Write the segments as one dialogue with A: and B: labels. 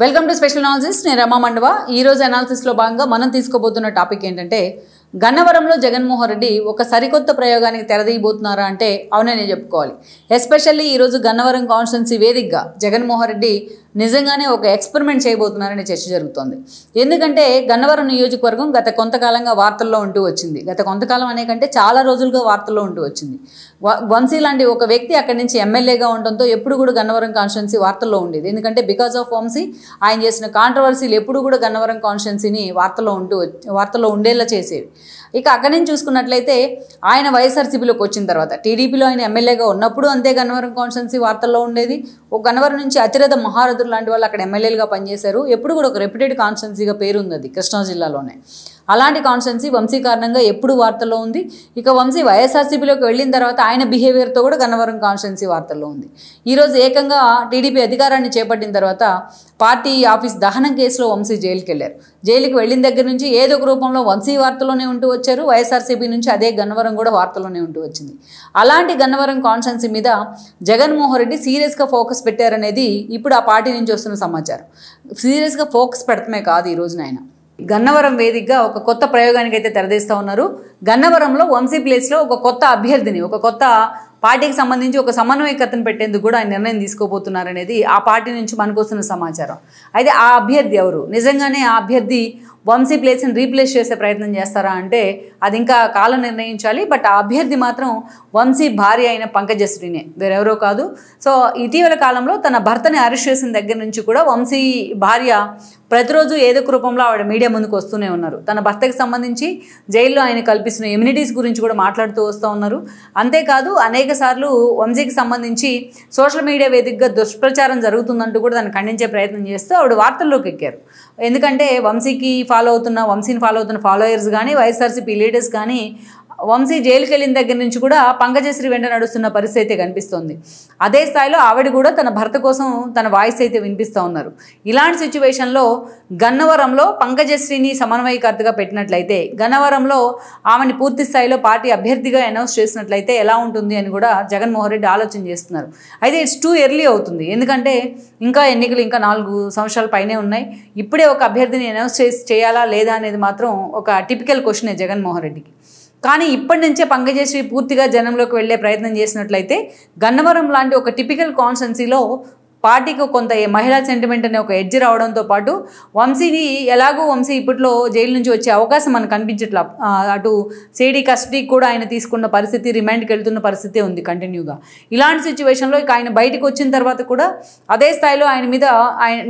A: Welcome to special analysis. నేను రమా మండవ. ఈ రోజు అనాలిసిస్లో భాగంగా మనం తీసుకోబోతున్న టాపిక్ ఏంటంటే, గన్నవరంలో జగన్మోహన్ రెడ్డి ఒక సరికొత్త ప్రయోగానికి తెరదీయబోతున్నారా అంటే అవుననే చెప్పుకోవాలి. ఎస్పెషల్లీ ఈరోజు గన్నవరం కాన్స్టిట్యున్సీ వేదికగా జగన్మోహన్ రెడ్డి నిజంగానే ఒక ఎక్స్పెరిమెంట్ చేయబోతున్నారనే చర్చ జరుగుతోంది. ఎందుకంటే గన్నవరం నియోజకవర్గం గత కొంతకాలంగా వార్తల్లో ఉంటూ వచ్చింది. గత కొంతకాలం అనే కంటే చాలా రోజులుగా వార్తల్లో ఉంటూ వచ్చింది. వంశీ లాంటి ఒక వ్యక్తి అక్కడి నుంచి ఎమ్మెల్యేగా ఉండడంతో ఎప్పుడు కూడా గన్నవరం కాన్స్టిట్యున్సీ వార్తల్లో ఉండేది. ఎందుకంటే బికాస్ ఆఫ్ వంశీ ఆయన చేసిన కాంట్రవర్సీలు ఎప్పుడు కూడా గన్నవరం కాన్స్టిట్యున్సీని వార్తల్లో ఉండేలా చేసేవి. ఇక అక్కడి నుంచి చూసుకున్నట్లయితే ఆయన వైఎస్ఆర్సీపీలోకి వచ్చిన తర్వాత టీడీపీలో ఆయన ఎమ్మెల్యేగా ఉన్నప్పుడు అంతే గన్నవరం కాన్స్టిట్యున్సీ వార్తల్లో ఉండేది. ఒక గన్నవరం నుంచి అతిరథ మహారథులు లాంటి వాళ్ళు అక్కడ ఎమ్మెల్యేలుగా పనిచేశారు. ఎప్పుడు కూడా ఒక రెప్యూటెడ్ కాన్స్టిట్యున్సీగా పేరుంది అది కృష్ణా జిల్లాలోనే. అలాంటి కాన్స్టిట్యున్సీ వంశీ కారణంగా ఎప్పుడు వార్తల్లో ఉంది. ఇక వంశీ వైఎస్ఆర్సీపీలోకి వెళ్ళిన తర్వాత ఆయన బిహేవియర్తో కూడా గన్నవరం కాన్స్టిట్యున్సీ వార్తల్లో ఉంది. ఈరోజు ఏకంగా టీడీపీ అధికారాన్ని చేపట్టిన తర్వాత పార్టీ ఆఫీస్ దహనం కేసులో వంశీ జైలుకి వెళ్ళారు. జైలుకి వెళ్ళిన దగ్గర నుంచి ఏదో ఒక రూపంలో వంశీ వార్తల్లోనే ఉంటూ వచ్చారు. వైఎస్ఆర్సీపీ నుంచి అదే గన్నవరం కూడా వార్తల్లోనే ఉంటూ వచ్చింది. అలాంటి గన్నవరం కాన్స్టిట్యున్సీ మీద జగన్మోహన్ రెడ్డి సీరియస్గా ఫోకస్ పెట్టారనేది ఇప్పుడు ఆ పార్టీ నుంచి వస్తున్న సమాచారం. సీరియస్గా ఫోకస్ పెడతమే కాదు, ఈ రోజున ఆయన గన్నవరం వేదికగా ఒక కొత్త ప్రయోగానికి అయితే తెరదీస్తూ ఉన్నారు. గన్నవరంలో వంశీ ప్లేస్లో ఒక కొత్త అభ్యర్థిని, ఒక కొత్త పార్టీకి సంబంధించి ఒక సమన్వయకర్తను పెట్టేందుకు కూడా ఆయన నిర్ణయం తీసుకోబోతున్నారనేది ఆ పార్టీ నుంచి మనకు వస్తున్న సమాచారం. అయితే ఆ అభ్యర్థి ఎవరు? నిజంగానే ఆ అభ్యర్థి వంశీ ప్లేస్ని రీప్లేస్ చేసే ప్రయత్నం చేస్తారా అంటే అది ఇంకా కాలం నిర్ణయించాలి. బట్ ఆ అభ్యర్థి మాత్రం వంశీ భార్య అయిన పంకజశ్రీనే, వేరెవరో కాదు. సో ఇటీవల కాలంలో తన భర్తని అరెస్ట్ చేసిన దగ్గర నుంచి కూడా వంశీ భార్య ప్రతిరోజు ఏదో ఒక రూపంలో ఆవిడ మీడియా ముందుకు వస్తూనే ఉన్నారు. తన భర్తకి సంబంధించి జైల్లో ఆయన కల్పిస్తున్న ఎమ్యూనిటీస్ గురించి కూడా మాట్లాడుతూ వస్తూ ఉన్నారు. అంతేకాదు అనేక సార్లు వంశీకి సంబంధించి సోషల్ మీడియా వేదికగా దుష్ప్రచారం జరుగుతుందంటూ కూడా దాన్ని ఖండించే ప్రయత్నం చేస్తూ ఆవిడ వార్తల్లోకి ఎక్కారు. ఎందుకంటే వంశీని ఫాలో అవుతున్న ఫాలోయర్స్ కానీ వైఎస్ఆర్సీపీ లీడర్స్ కానీ వంశీ జైలుకి వెళ్ళిన దగ్గర నుంచి కూడా పంకజశ్రీ వెంట నడుస్తున్న పరిస్థితి అయితే కనిపిస్తోంది. అదే స్థాయిలో ఆవిడ కూడా తన భర్త కోసం తన వాయిస్ అయితే వినిపిస్తూ ఉన్నారు. ఇలాంటి సిచ్యువేషన్లో గన్నవరంలో పంకజశ్రీని సమన్వయకర్తగా పెట్టినట్లయితే, గన్నవరంలో ఆమెని పూర్తి స్థాయిలో పార్టీ అభ్యర్థిగా అనౌన్స్ చేసినట్లయితే ఎలా ఉంటుంది అని కూడా జగన్మోహన్ రెడ్డి ఆలోచన చేస్తున్నారు. అయితే ఇట్స్ టూ ఎర్లీ అవుతుంది. ఎందుకంటే ఇంకా ఎన్నికలు ఇంకా 4 సంవత్సరాల పైనే ఉన్నాయి. ఇప్పుడే ఒక అభ్యర్థిని అనౌన్స్ చేయాలా లేదా అనేది మాత్రం ఒక టిపికల్ క్వశ్చనే జగన్మోహన్ రెడ్డికి. కానీ ఇప్పటి నుంచే పంకజశ్రీ పూర్తిగా జనంలోకి వెళ్లే ప్రయత్నం చేసినట్లయితే గన్నవరం లాంటి ఒక టిపికల్ కాన్స్టిట్యున్సీలో పార్టీకి కొంత మహిళా సెంటిమెంట్ అనే ఒక ఎడ్జ్ రావడంతో పాటు వంశీ ఇప్పట్లో జైలు నుంచి వచ్చే అవకాశం మనకు కనిపించట్లా. అటు సిఐడి కస్టడీకి కూడా ఆయన తీసుకున్న పరిస్థితి, రిమాండ్కి వెళ్తున్న పరిస్థితి ఉంది కంటిన్యూగా. ఇలాంటి సిచ్యువేషన్లో ఇక ఆయన బయటకు వచ్చిన తర్వాత కూడా అదే స్థాయిలో ఆయన మీద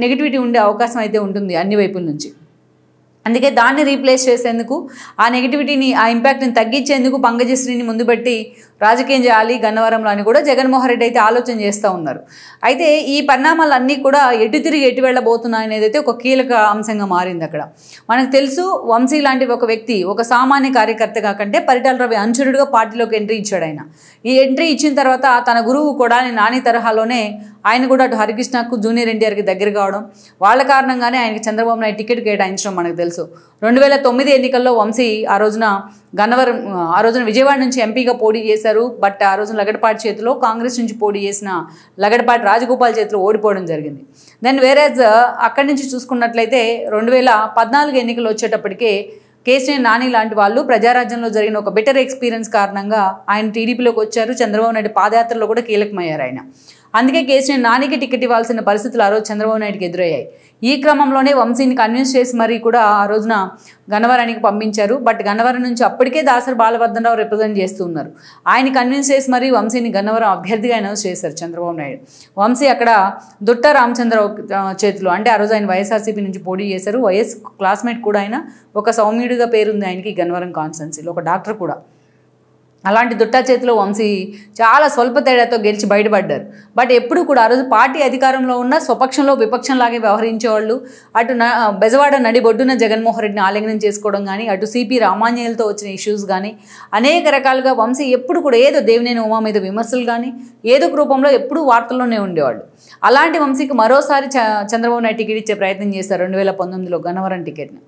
A: నెగిటివిటీ ఉండే అవకాశం అయితే ఉంటుంది అన్ని వైపుల నుంచి. అందుకే దాన్ని రీప్లేస్ చేసేందుకు, ఆ నెగిటివిటీని, ఆ ఇంపాక్ట్ని తగ్గించేందుకు పంకజశ్రీని ముందు పెట్టి రాజకీయం చేయాలి గన్నవరంలో అని కూడా జగన్మోహన్ రెడ్డి అయితే ఆలోచన చేస్తూ ఉన్నారు. అయితే ఈ పరిణామాలన్నీ కూడా ఎటు తిరిగి ఎటు వెళ్ళబోతున్నాయి అనేది అయితే ఒక కీలక అంశంగా మారింది అక్కడ. మనకు తెలుసు వంశీ లాంటి ఒక వ్యక్తి ఒక సామాన్య కార్యకర్తగా కంటే పరిటాల రవి అనుచరుడుగా పార్టీలోకి ఎంట్రీ ఇచ్చాడు ఆయన. ఈ ఎంట్రీ ఇచ్చిన తర్వాత తన గురువు కొడాలి నాని తరహాలోనే ఆయన కూడా అటు హరికృష్ణకు, జూనియర్ ఎన్టీఆర్కి దగ్గర కావడం, వాళ్ళ కారణంగానే ఆయనకి చంద్రబాబు నాయుడు టికెట్ కేటాయించడం మనకు తెలుసు. 2009 ఎన్నికల్లో వంశీ ఆ రోజున విజయవాడ నుంచి ఎంపీగా పోటీ చేశారు. బట్ ఆ రోజున లగడపాటి చేతిలో, కాంగ్రెస్ నుంచి పోటీ చేసిన లగడపాటి రాజగోపాల్ చేతిలో ఓడిపోవడం జరిగింది. దెన్ వేరేజ్ అక్కడి నుంచి చూసుకున్నట్లయితే 2014 ఎన్నికలు వచ్చేటప్పటికే కేసీఆర్, నాని లాంటి వాళ్ళు ప్రజారాజ్యంలో జరిగిన ఒక బెటర్ ఎక్స్పీరియన్స్ కారణంగా ఆయన టీడీపీలోకి వచ్చారు. చంద్రబాబు నాయుడు పాదయాత్రలో కూడా కీలకమయ్యారు ఆయన. అందుకే కేసీఆర్, నానికి టికెట్ ఇవ్వాల్సిన పరిస్థితులు ఆ రోజు చంద్రబాబు నాయుడుకి ఎదురయ్యాయి. ఈ క్రమంలోనే వంశీని కన్విన్స్ చేసి మరీ కూడా ఆ రోజున గన్నవరానికి పంపించారు. బట్ గన్నవరం నుంచి అప్పటికే దాసరి బాలవర్ధనరావు రిప్రజెంట్ చేస్తూ ఉన్నారు. ఆయన కన్విన్స్ చేసి మరీ వంశీని గన్నవరం అభ్యర్థిగా అనౌన్స్ చేశారు చంద్రబాబు నాయుడు. వంశీ అక్కడ దుట్ట రామచంద్రరావు చేతిలో, అంటే ఆ రోజు ఆయన వైఎస్ఆర్సీపీ నుంచి పోటీ చేశారు. వైఎస్ క్లాస్మేట్ కూడా ఆయన, ఒక సౌమ్యుడిగా పేరుంది ఆయనకి గన్నవరం కాన్స్టిట్యున్సీలో, ఒక డాక్టర్ కూడా. అలాంటి దుట్టా చేతిలో వంశీ చాలా స్వల్ప తేడాతో గెలిచి బయటపడ్డారు. బట్ ఎప్పుడు కూడా ఆ రోజు పార్టీ అధికారంలో ఉన్న స్వపక్షంలో విపక్షంలాగే వ్యవహరించేవాళ్ళు. అటు బెజవాడ నడిబొడ్డున జగన్మోహన్ రెడ్డిని ఆలింగనం చేసుకోవడం కానీ, అటు సిపి రామాంజనేయులతో వచ్చిన ఇష్యూస్ కానీ, అనేక రకాలుగా వంశీ ఎప్పుడు కూడా ఏదో దేవినేని ఉమా మీద విమర్శలు కానీ ఏదో ఒక రూపంలో ఎప్పుడూ వార్తల్లోనే ఉండేవాళ్ళు. అలాంటి వంశీకి మరోసారి చంద్రబాబు నాయుడు టికెట్ ఇచ్చే ప్రయత్నం చేశారు 2019లో గన్నవరం టికెట్ని.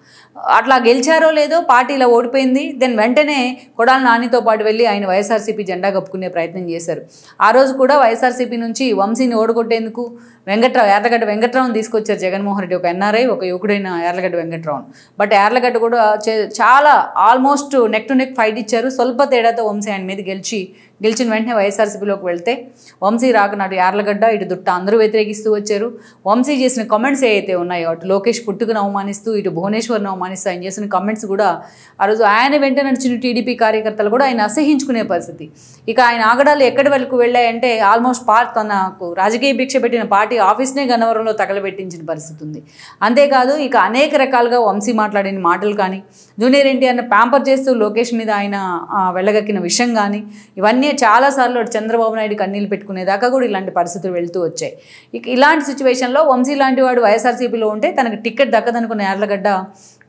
A: అట్లా గెలిచారో లేదో పార్టీ ఇలా ఓడిపోయింది. దెన్ వెంటనే కొడాలి నానితో పాటు వెళ్ళి వెళ్ళి ఆయన వైఎస్ఆర్సీపీ జెండా కప్పుకునే ప్రయత్నం చేశారు. ఆ రోజు కూడా వైఎస్ఆర్సీపీ నుంచి వంశీని ఓడగొట్టేందుకు యార్లగడ్డ వెంకట్రావుని తీసుకొచ్చారు జగన్మోహన్ రెడ్డి, ఒక ఎన్ఆర్ఐ, ఒక యువకుడైన యార్లగడ్డ వెంకట్రావును. బట్ యార్లగడ్డ కూడా చాలా almost neck to neck fight ఇచ్చారు. స్వల్ప తేడాతో వంశీ ఆయన మీద గెలిచిన వెంటనే వైఎస్ఆర్సీపీలోకి వెళ్తే వంశీ రాకనాడు యార్లగడ్డ, ఇటు దుట్ట అందరూ వ్యతిరేకిస్తూ వచ్చారు. వంశీ చేసిన కామెంట్స్ ఏవైతే ఉన్నాయో, అటు లోకేష్ పుట్టుకను అవమానిస్తూ, ఇటు భువనేశ్వర్ను అవమానిస్తూ ఆయన చేసిన కామెంట్స్ కూడా ఆ రోజు ఆయన వెంట నడిచిన టీడీపీ కార్యకర్తలు కూడా ఆయన అసహించుకునే పరిస్థితి. ఇక ఆయన ఆగడాలు ఎక్కడి వరకు వెళ్ళాయంటే ఆల్మోస్ట్ తనకు రాజకీయ భిక్ష పెట్టిన పార్టీ ఆఫీస్నే గన్నవరంలో తగలబెట్టించిన పరిస్థితి ఉంది. అంతేకాదు ఇక అనేక రకాలుగా వంశీ మాట్లాడిన మాటలు కానీ, జూనియర్ ఎన్టీఆర్ని ప్యాంపర్ చేస్తూ లోకేష్ మీద ఆయన వెళ్ళగక్కిన విషయం కానీ, ఇవన్నీ చాలాసార్లు చంద్రబాబు నాయుడు కన్నీళ్ళు పెట్టుకునేదాకా కూడా ఇలాంటి పరిస్థితులు వెళ్తూ వచ్చాయి. ఇక ఇలాంటి సిచ్యువేషన్లో వంశీ లాంటి వాడు వైఎస్ఆర్సీపీలో ఉంటే తనకు టికెట్ దక్కదనుకున్న యార్లగడ్డ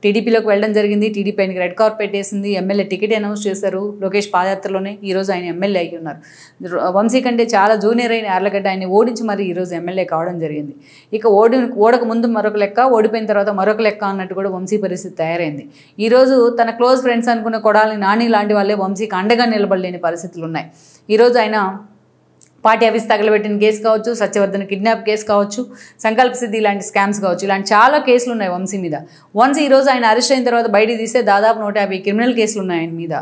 A: టీడీపీలోకి వెళ్ళడం జరిగింది. టీడీపీ ఆయనకి రెడ్ కార్పెట్ వేసింది. ఎమ్మెల్యే టికెట్ అనౌన్స్ చేశారు లోకేష్ పాదయాత్రలోనే. ఈరోజు ఆయన ఎమ్మెల్యే అయ్యి ఉన్నారు. వంశీ కంటే చాలా జూనియర్ అయిన యార్లగడ్డ ఆయన ఓడించి మరి ఈరోజు ఎమ్మెల్యే కావడం జరిగింది. ఇక ఓడక ముందు మరొక లెక్క, ఓడిపోయిన తర్వాత మరొక లెక్క అన్నట్టు కూడా వంశీ పరిస్థితి తయారైంది. ఈరోజు తన క్లోజ్ ఫ్రెండ్స్ అనుకున్న కొడాలి నాని లాంటి వాళ్ళే వంశీకి అండగా నిలబడలేని పరిస్థితులు ఉన్నాయి. ఈరోజు ఆయన పార్టీ ఆఫీస్ తగలబెట్టిన కేసు కావచ్చు, సత్యవర్ధన్ కిడ్నాప్ కేసు కావచ్చు, సంకల్ప సిద్ధి ఇలాంటి స్కామ్స్ కావచ్చు, ఇలాంటి చాలా కేసులు ఉన్నాయి వంశీ మీద. వన్స్ ఈరోజు ఆయన అరెస్ట్ అయిన తర్వాత బయటికి తీస్తే దాదాపు 150 క్రిమినల్ కేసులు ఉన్నాయి ఆయన మీద.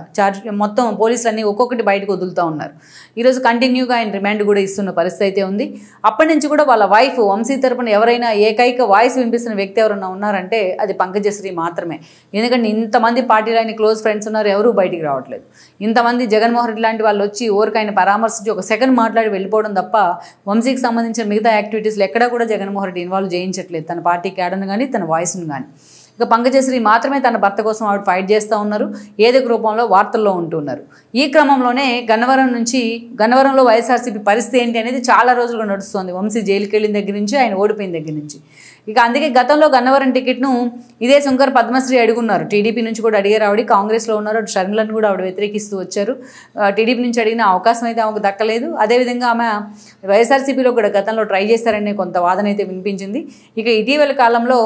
A: మొత్తం పోలీసులు అన్నీ ఒక్కొక్కటి బయటకు వదులుతూ ఉన్నారు. ఈరోజు కంటిన్యూగా ఆయన రిమాండ్ కూడా ఇస్తున్న పరిస్థితి అయితే ఉంది. అప్పటి నుంచి కూడా వాళ్ళ వైఫ్ వంశీ తరపున ఎవరైనా ఏకైక వాయిస్ వినిపిస్తున్న వ్యక్తి ఎవరైనా ఉన్నారంటే అది పంకజశ్రీ మాత్రమే. ఎందుకంటే ఇంతమంది పార్టీలో ఆయన క్లోజ్ ఫ్రెండ్స్ ఉన్నారు, ఎవరూ బయటికి రావట్లేదు. ఇంతమంది జగన్మోహన్ రెడ్డి లాంటి వాళ్ళు వచ్చి ఊరికైనా పరామర్శించి ఒక సెకండ్ మాట్లాడి వెళ్ళిపోవడం తప్ప వంశీకి సంబంధించిన మిగతా యాక్టివిటీస్లో ఎక్కడా కూడా జగన్మోహన్ రెడ్డి ఇన్వాల్వ్ చేయించట్లేదు, తన పార్టీ క్యాడర్ను కానీ తన వాయిస్ను కానీ. ఇక పంకజశ్రీ మాత్రమే తన భర్త కోసం ఆవిడ ఫైట్ చేస్తూ ఉన్నారు, ఏదో రూపంలో వార్తల్లో ఉంటున్నారు. ఈ క్రమంలోనే గన్నవరంలో వైఎస్ఆర్సీపీ పరిస్థితి ఏంటి అనేది చాలా రోజులుగా నడుస్తుంది. వంశీ జైలుకి వెళ్ళిన దగ్గర నుంచి, ఆయన ఓడిపోయిన దగ్గర నుంచి. ఇక అందుకే గతంలో గన్నవరం టికెట్ను ఇదే శంకర్ పద్మశ్రీ అడుగున్నారు. టీడీపీ నుంచి కూడా అడిగారు ఆవిడ, కాంగ్రెస్లో ఉన్నారు, అటు షర్మిలను కూడా ఆవిడ వ్యతిరేకిస్తూ వచ్చారు. టీడీపీ నుంచి అడిగిన అవకాశం అయితే ఆమెకు దక్కలేదు. అదేవిధంగా ఆమె వైఎస్ఆర్సీపీలో కూడా గతంలో ట్రై చేశారనే కొంత వాదన అయితే వినిపించింది. ఇక ఇటీవల కాలంలో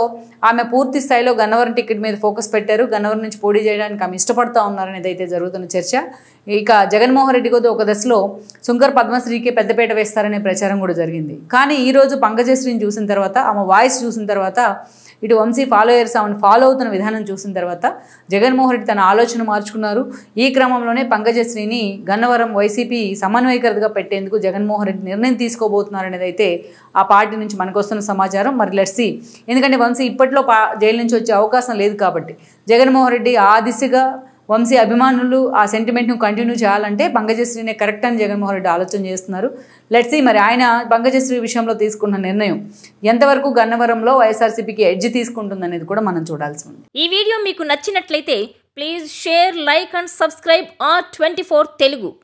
A: ఆమె పూర్తి స్థాయిలో గన్నవరం టికెట్ మీద ఫోకస్ పెట్టారు. గన్నవరం నుంచి పోటీ చేయడానికి ఆమె ఇష్టపడతా ఉన్నారనేది అయితే జరుగుతున్న చర్చ. ఇక జగన్మోహన్ రెడ్డి కూడా ఒక దశలో శంకర్ పద్మశ్రీకి పెద్దపేట వేస్తారనే ప్రచారం కూడా జరిగింది. కానీ ఈరోజు పంకజశ్రీని చూసిన తర్వాత, ఆమె వాయిస్ చూసిన తర్వాత, ఇటు వంశీ ఫాలోయర్స్ ఆమెను ఫాలో అవుతున్న విధానం చూసిన తర్వాత జగన్మోహన్ రెడ్డి తన ఆలోచన మార్చుకున్నారు. ఈ క్రమంలోనే పంకజశ్రీని గన్నవరం వైసీపీ సమన్వయకర్తగా పెట్టేందుకు జగన్మోహన్ రెడ్డి నిర్ణయం తీసుకోబోతున్నారు అనేది అయితే ఆ పార్టీ నుంచి మనకు వస్తున్న సమాచారం. మరి లెట్స్ సీ. ఎందుకంటే వంశీ ఇప్పట్లో జైలు నుంచి వచ్చే అవకాశం లేదు కాబట్టి జగన్మోహన్ రెడ్డి ఆ దిశగా వంశీ అభిమానులు ఆ సెంటిమెంట్ను కంటిన్యూ చేయాలంటే పంకజశ్రీనే కరెక్ట్ అని జగన్మోహన్ రెడ్డి ఆలోచన చేస్తున్నారు. లెట్స్ సీ మరి ఆయన పంకజశ్రీ విషయంలో తీసుకున్న నిర్ణయం ఎంతవరకు గన్నవరంలో వైఎస్ఆర్సీపీకి ఎడ్జ్ తీసుకుంటుంది అనేది కూడా మనం చూడాల్సి ఉంది.
B: ఈ వీడియో మీకు నచ్చినట్లయితే please share, like and subscribe R24 Telugu.